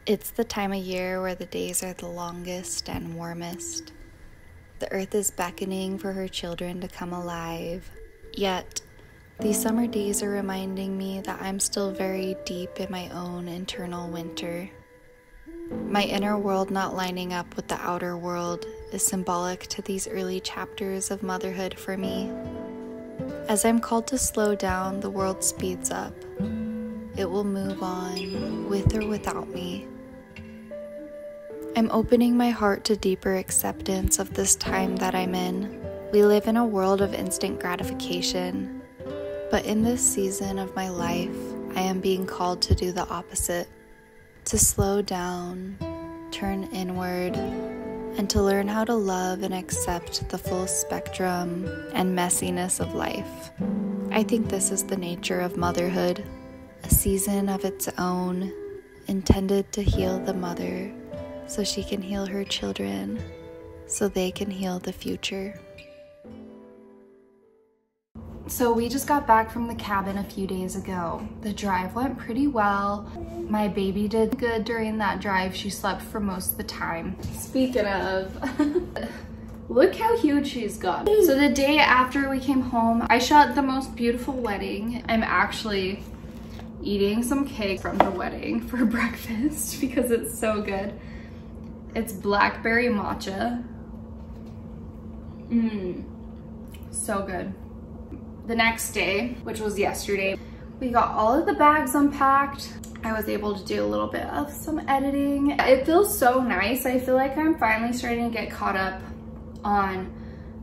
It's the time of year where the days are the longest and warmest. The earth is beckoning for her children to come alive. Yet, these summer days are reminding me that I'm still very deep in my own internal winter. My inner world not lining up with the outer world is symbolic to these early chapters of motherhood for me. As I'm called to slow down, the world speeds up. It will move on, with or without me. I'm opening my heart to deeper acceptance of this time that I'm in. We live in a world of instant gratification, but in this season of my life, I am being called to do the opposite, to slow down, turn inward, and to learn how to love and accept the full spectrum and messiness of life. I think this is the nature of motherhood, a season of its own, intended to heal the mother so she can heal her children, so they can heal the future. So we just got back from the cabin a few days ago. The drive went pretty well. My baby did good during that drive. She slept for most of the time. Speaking of, look how huge she's gotten. So the day after we came home, I shot the most beautiful wedding. I'm actually eating some cake from the wedding for breakfast because it's so good. It's blackberry matcha. So good. The next day, which was yesterday, we got all of the bags unpacked. I was able to do a little bit of some editing. It feels so nice. I feel like I'm finally starting to get caught up on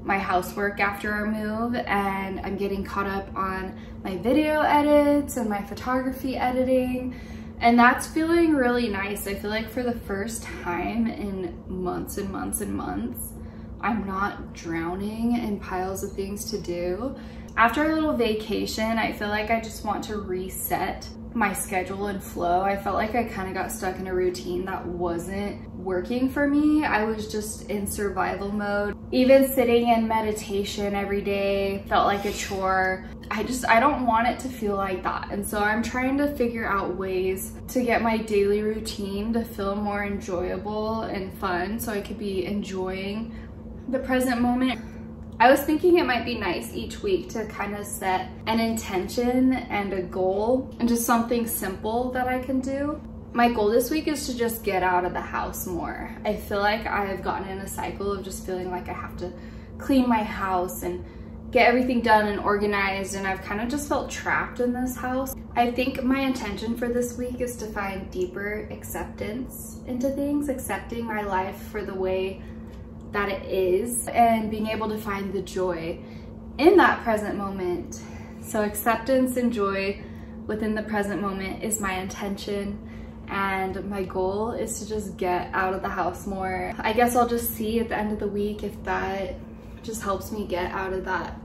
my housework after our move, and I'm getting caught up on my video edits and my photography editing, and that's feeling really nice. I feel like for the first time in months and months and months, I'm not drowning in piles of things to do. After a little vacation, I feel like I just want to reset my schedule and flow. I felt like I kind of got stuck in a routine that wasn't working for me. I was just in survival mode. Even sitting in meditation every day felt like a chore. I don't want it to feel like that. And so I'm trying to figure out ways to get my daily routine to feel more enjoyable and fun so I could be enjoying the present moment. I was thinking it might be nice each week to kind of set an intention and a goal and just something simple that I can do. My goal this week is to just get out of the house more. I feel like I've gotten in a cycle of just feeling like I have to clean my house and get everything done and organized, and I've kind of just felt trapped in this house. I think my intention for this week is to find deeper acceptance into things, accepting my life for the way that it is, and being able to find the joy in that present moment. So acceptance and joy within the present moment is my intention, and my goal is to just get out of the house more. I guess I'll just see at the end of the week if that just helps me get out of that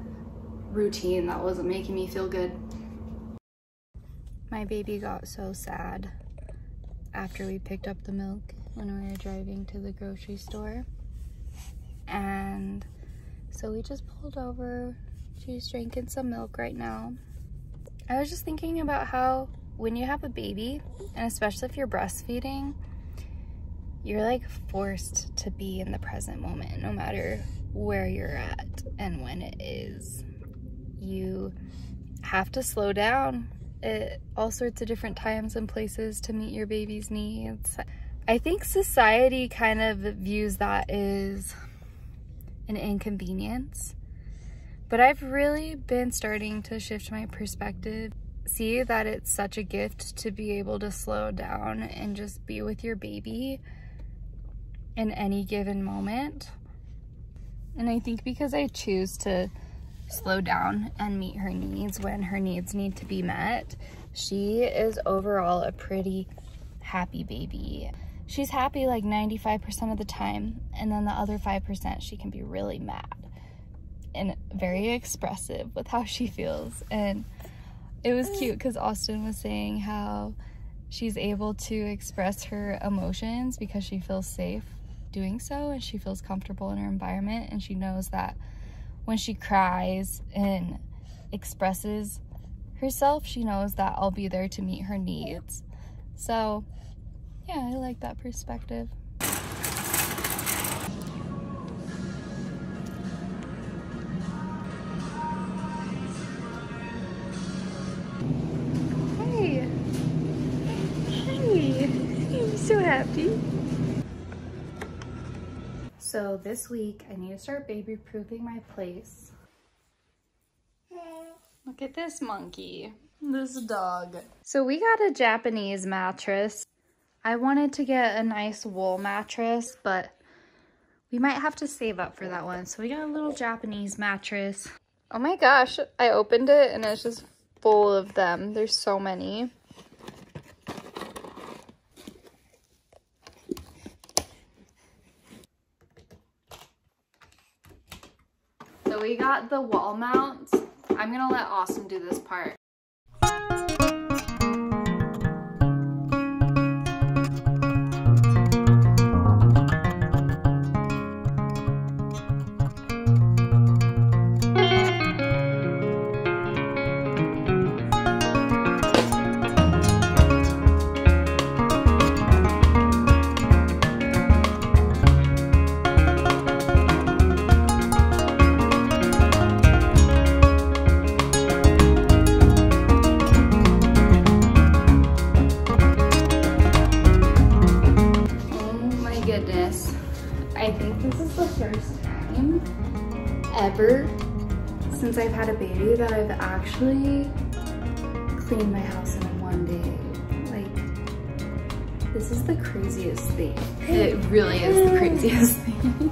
routine that wasn't making me feel good. My baby got so sad after we picked up the milk when we were driving to the grocery store. And so we just pulled over. She's drinking some milk right now. I was just thinking about how when you have a baby, and especially if you're breastfeeding, you're like forced to be in the present moment no matter where you're at and when it is. You have to slow down at all sorts of different times and places to meet your baby's needs. I think society kind of views that as an inconvenience, but I've really been starting to shift my perspective, see that it's such a gift to be able to slow down and just be with your baby in any given moment. And I think because I choose to slow down and meet her needs when her needs need to be met, she is overall a pretty happy baby. She's happy like 95% of the time, and then the other 5% she can be really mad and very expressive with how she feels. And it was cute because Austin was saying how she's able to express her emotions because she feels safe doing so, and she feels comfortable in her environment, and she knows that when she cries and expresses herself, she knows that I'll be there to meet her needs. So Yeah, I like that perspective. Hey! Hey! I'm so happy. So this week, I need to start baby-proofing my place. Look at this monkey. This dog. So we got a Japanese mattress. I wanted to get a nice wool mattress, but we might have to save up for that one. So we got a little Japanese mattress. Oh my gosh, I opened it and it's just full of them. There's so many. So we got the wall mount. I'm gonna let Austin do this part. I think this is the first time ever since I've had a baby that I've actually cleaned my house in one day. Like, this is the craziest thing. It really is the craziest thing.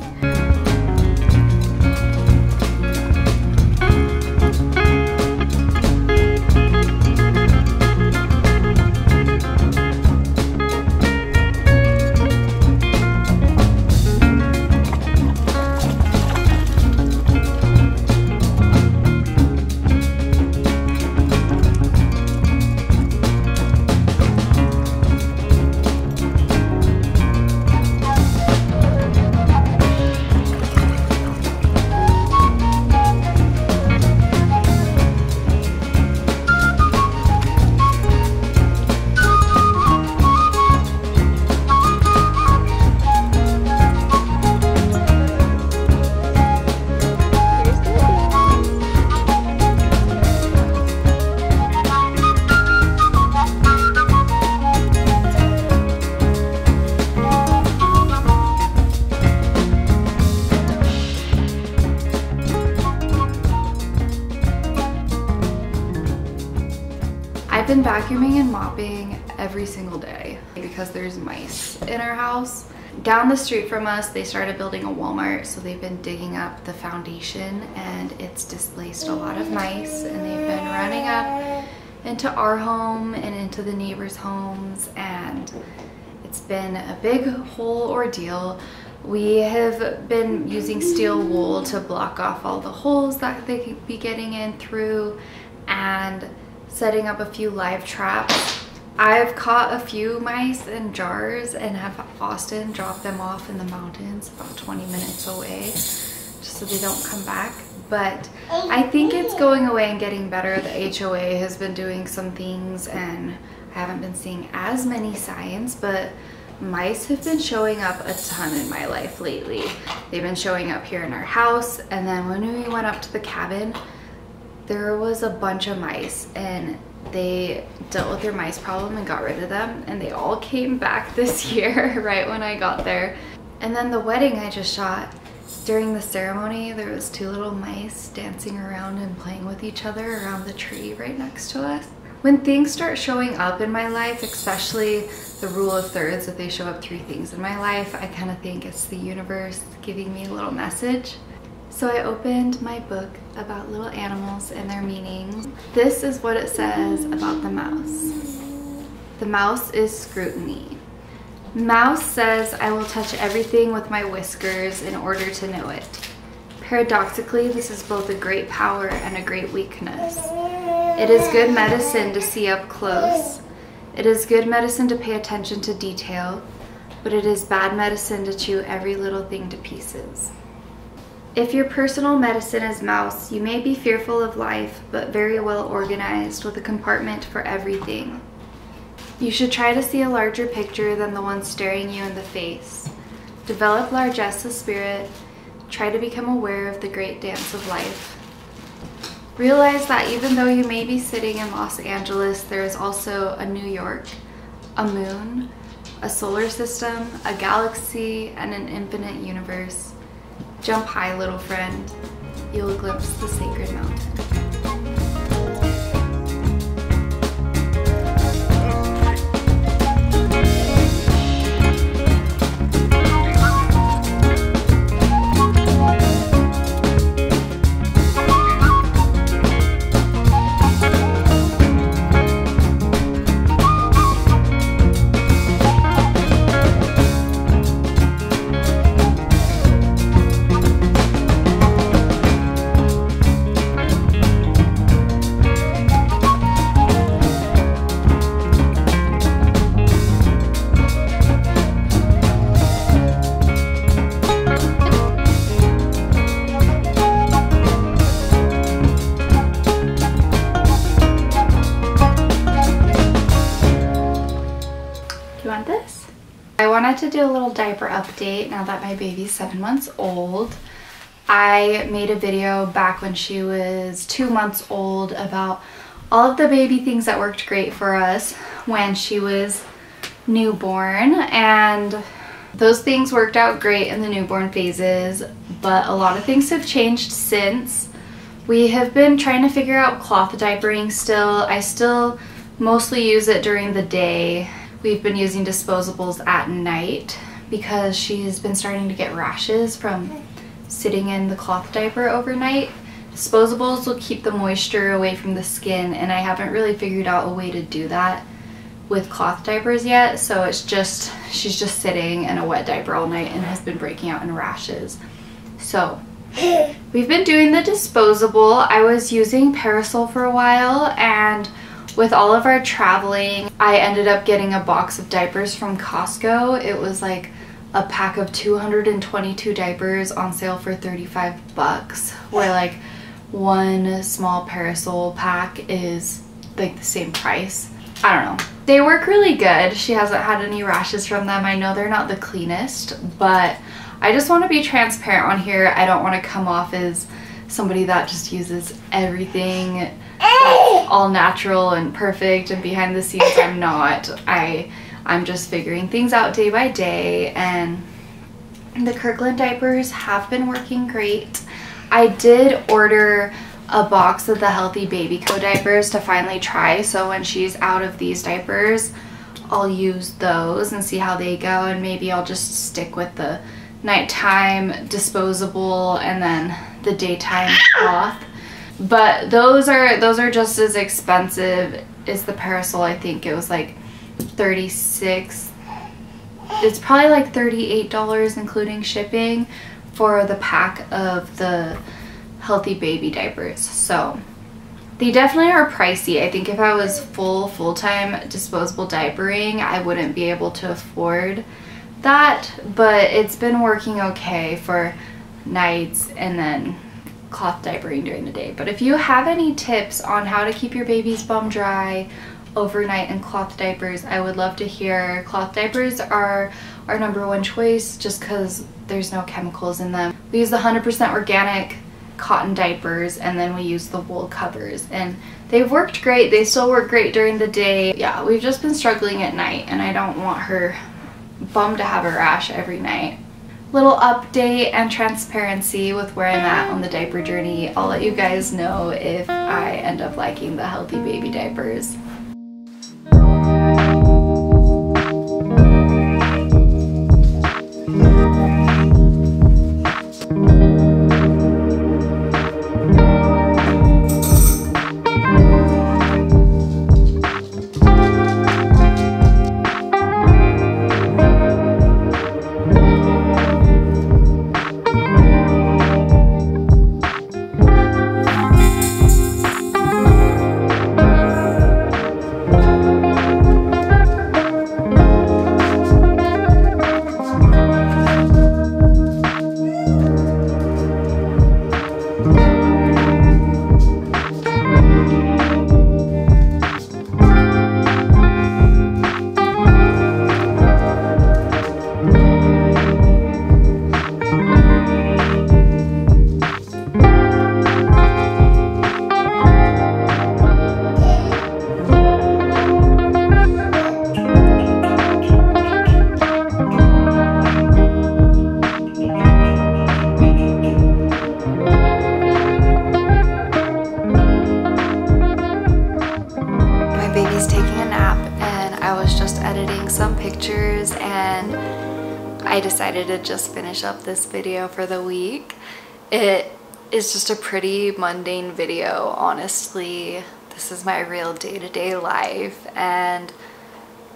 I've been vacuuming and mopping every single day because there's mice in our house. Down the street from us, they started building a Walmart, so they've been digging up the foundation and it's displaced a lot of mice, and they've been running up into our home and into the neighbors' homes, and it's been a big whole ordeal. We have been using steel wool to block off all the holes that they could be getting in through, and setting up a few live traps. I've caught a few mice in jars and have Austin drop them off in the mountains about 20 minutes away just so they don't come back. But I think it's going away and getting better. The HOA has been doing some things and I haven't been seeing as many signs, but mice have been showing up a ton in my life lately. They've been showing up here in our house, and then when we went up to the cabin, there was a bunch of mice, and they dealt with their mice problem and got rid of them, and they all came back this year right when I got there. And then the wedding I just shot, during the ceremony there was 2 little mice dancing around and playing with each other around the tree right next to us. When things start showing up in my life, especially the rule of thirds, if they show up 3 things in my life, I kind of think it's the universe giving me a little message. So I opened my book about little animals and their meanings. This is what it says about the mouse. The mouse is scrutiny. Mouse says, I will touch everything with my whiskers in order to know it. Paradoxically, this is both a great power and a great weakness. It is good medicine to see up close. It is good medicine to pay attention to detail, but it is bad medicine to chew every little thing to pieces. If your personal medicine is mouse, you may be fearful of life, but very well organized with a compartment for everything. You should try to see a larger picture than the one staring you in the face. Develop largesse of spirit. Try to become aware of the great dance of life. Realize that even though you may be sitting in Los Angeles, there is also a New York, a moon, a solar system, a galaxy, and an infinite universe. Jump high, little friend. You'll glimpse the sacred mountain. I wanted to do a little diaper update now that my baby's 7 months old. I made a video back when she was 2 months old about all of the baby things that worked great for us when she was newborn, and those things worked out great in the newborn phases, but a lot of things have changed since. We have been trying to figure out cloth diapering still. I still mostly use it during the day. We've been using disposables at night because she's been starting to get rashes from sitting in the cloth diaper overnight. Disposables will keep the moisture away from the skin, and I haven't really figured out a way to do that with cloth diapers yet, so it's just, she's just sitting in a wet diaper all night and has been breaking out in rashes. So we've been doing the disposable. I was using Parasol for a while, and with all of our traveling, I ended up getting a box of diapers from Costco. It was like a pack of 222 diapers on sale for 35 bucks, where like one small Parasol pack is like the same price. I don't know. They work really good. She hasn't had any rashes from them. I know they're not the cleanest, but I just want to be transparent on here. I don't want to come off as somebody that just uses everything all natural and perfect, and behind the scenes I'm not. I'm just figuring things out day by day, and the Kirkland diapers have been working great. I did order a box of the Healthy Baby Co diapers to finally try, so when she's out of these diapers I'll use those and see how they go, and maybe I'll just stick with the nighttime disposable and then the daytime cloth. But those are just as expensive as the Parasol. I think it was like $36. It's probably like $38 including shipping for the pack of the Healthy Baby diapers. So they definitely are pricey. I think if I was full-time disposable diapering, I wouldn't be able to afford that, but it's been working okay for nights and then cloth diapering during the day. But if you have any tips on how to keep your baby's bum dry overnight in cloth diapers, I would love to hear. Cloth diapers are our #1 choice just because there's no chemicals in them. We use the 100% organic cotton diapers, and then we use the wool covers, and they've worked great. They still work great during the day. Yeah, we've just been struggling at night, and I don't want her bum to have a rash every night. Little update and transparency with where I'm at on the diaper journey. I'll let you guys know if I end up liking the Healthy Baby diapers. and I decided to just finish up this video for the week. It is just a pretty mundane video, honestly. This is my real day-to-day life, and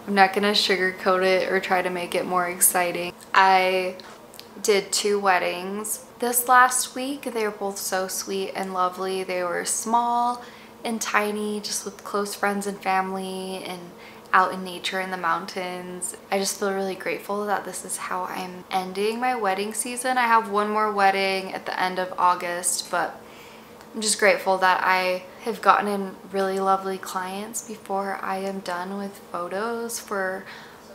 I'm not gonna sugarcoat it or try to make it more exciting. I did 2 weddings this last week. They were both so sweet and lovely. They were small and tiny, just with close friends and family and out in nature in the mountains. I just feel really grateful that this is how I'm ending my wedding season. I have one more wedding at the end of August, but I'm just grateful that I have gotten in really lovely clients before I am done with photos for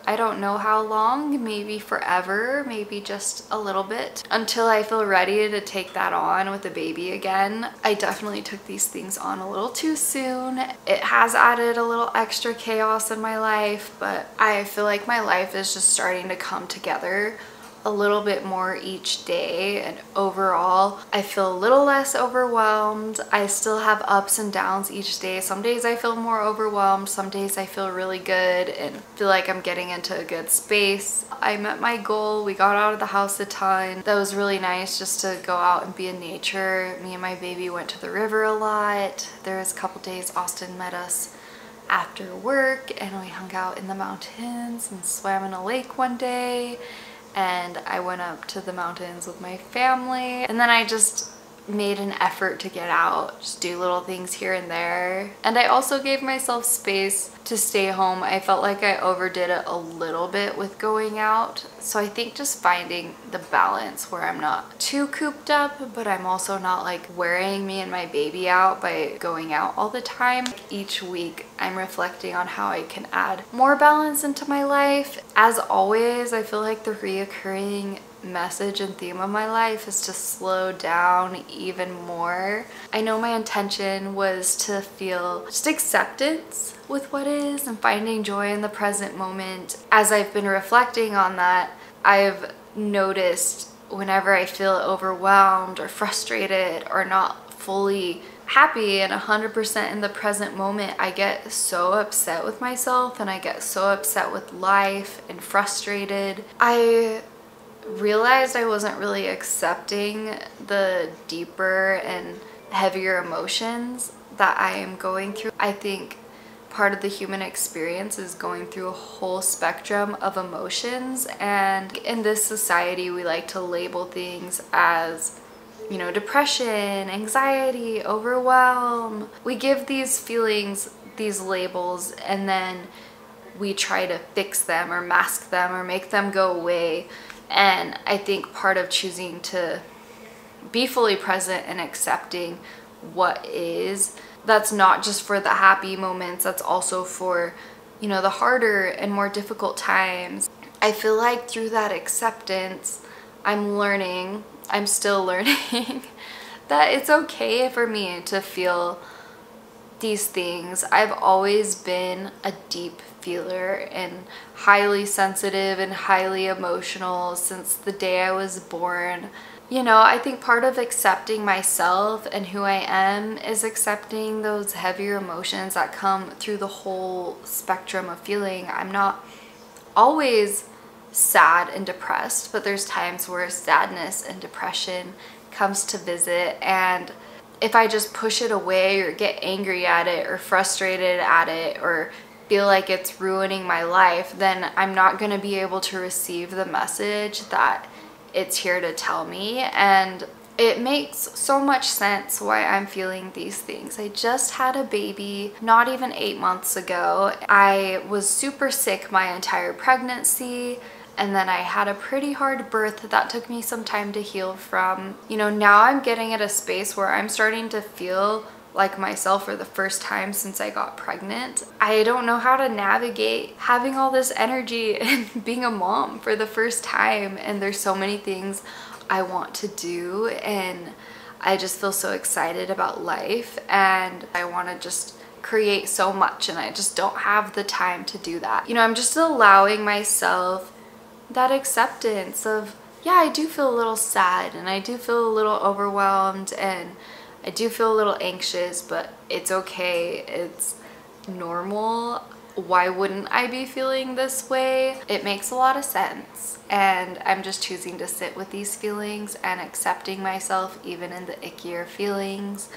I don't know how long, maybe forever, maybe just a little bit, until I feel ready to take that on with a baby again. I definitely took these things on a little too soon. It has added a little extra chaos in my life, but I feel like my life is just starting to come together a little bit more each day, and overall I feel a little less overwhelmed. I still have ups and downs each day. Some days I feel more overwhelmed, some days I feel really good and feel like I'm getting into a good space. I met my goal. We got out of the house a ton. That was really nice, just to go out and be in nature. Me and my baby went to the river a lot. There was a couple days Austin met us after work and we hung out in the mountains and swam in a lake one day. And I went up to the mountains with my family, and then I just made an effort to get out, just do little things here and there. And I also gave myself space to stay home. I felt like I overdid it a little bit with going out. So I think just finding the balance where I'm not too cooped up, but I'm also not like wearing me and my baby out by going out all the time. Each week I'm reflecting on how I can add more balance into my life. As always, I feel like the reoccurring message and theme of my life is to slow down even more. I know my intention was to feel just acceptance with what is and finding joy in the present moment. As I've been reflecting on that, I've noticed whenever I feel overwhelmed or frustrated or not fully happy and 100% in the present moment, I get so upset with myself and I get so upset with life and frustrated. I realized I wasn't really accepting the deeper and heavier emotions that I am going through. I think part of the human experience is going through a whole spectrum of emotions, and in this society we like to label things as, you know, depression, anxiety, overwhelm. We give these feelings these labels and then we try to fix them or mask them or make them go away. And I think part of choosing to be fully present and accepting what is, that's not just for the happy moments, that's also for, you know, the harder and more difficult times. I feel like through that acceptance, I'm still learning that it's okay for me to feel these things. I've always been a deep feeler and highly sensitive and highly emotional since the day I was born. You know, I think part of accepting myself and who I am is accepting those heavier emotions that come through the whole spectrum of feeling. I'm not always sad and depressed, but there's times where sadness and depression comes to visit, and if I just push it away or get angry at it or frustrated at it or feel like it's ruining my life, then I'm not going to be able to receive the message that it's here to tell me. And it makes so much sense why I'm feeling these things. I just had a baby not even 8 months ago. I was super sick my entire pregnancy, and then I had a pretty hard birth that took me some time to heal from. You know, now I'm getting at a space where I'm starting to feel like myself for the first time since I got pregnant. I don't know how to navigate having all this energy and being a mom for the first time, and there's so many things I want to do, and I just feel so excited about life, and I want to just create so much, and I just don't have the time to do that. You know, I'm just allowing myself that acceptance of, yeah, I do feel a little sad and I do feel a little overwhelmed and I do feel a little anxious, but it's okay. It's normal. why wouldn't I be feeling this way? It makes a lot of sense, and I'm just choosing to sit with these feelings and accepting myself even in the ickier feelings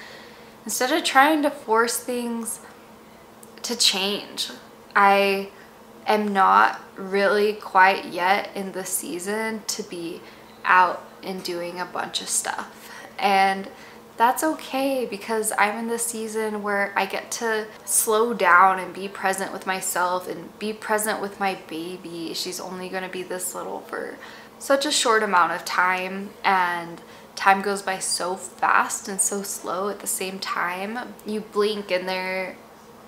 instead of trying to force things to change. I am not really quite yet in the season to be out and doing a bunch of stuff, and that's okay, because I'm in this season where I get to slow down and be present with myself and be present with my baby. She's only going to be this little for such a short amount of time, and time goes by so fast and so slow at the same time. You blink and they're,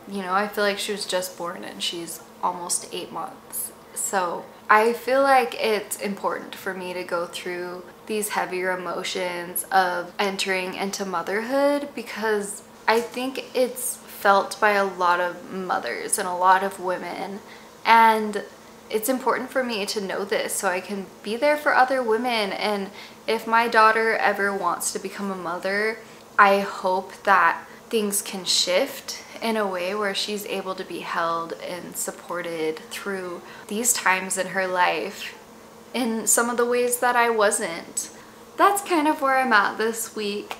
you know, I feel like she was just born and she's almost 8 months. So I feel like it's important for me to go through these heavier emotions of entering into motherhood, because I think it's felt by a lot of mothers and a lot of women, and it's important for me to know this so I can be there for other women. And if my daughter ever wants to become a mother, I hope that things can shift in a way where she's able to be held and supported through these times in her life in some of the ways that I wasn't. That's kind of where I'm at this week.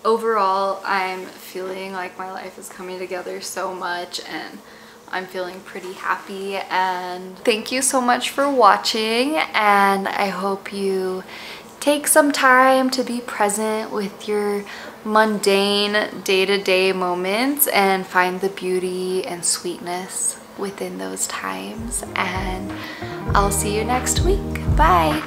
Overall, I'm feeling like my life is coming together so much, and I'm feeling pretty happy. And thank you so much for watching, and I hope you take some time to be present with your mundane day-to-day moments and find the beauty and sweetness within those times. And I'll see you next week. Bye.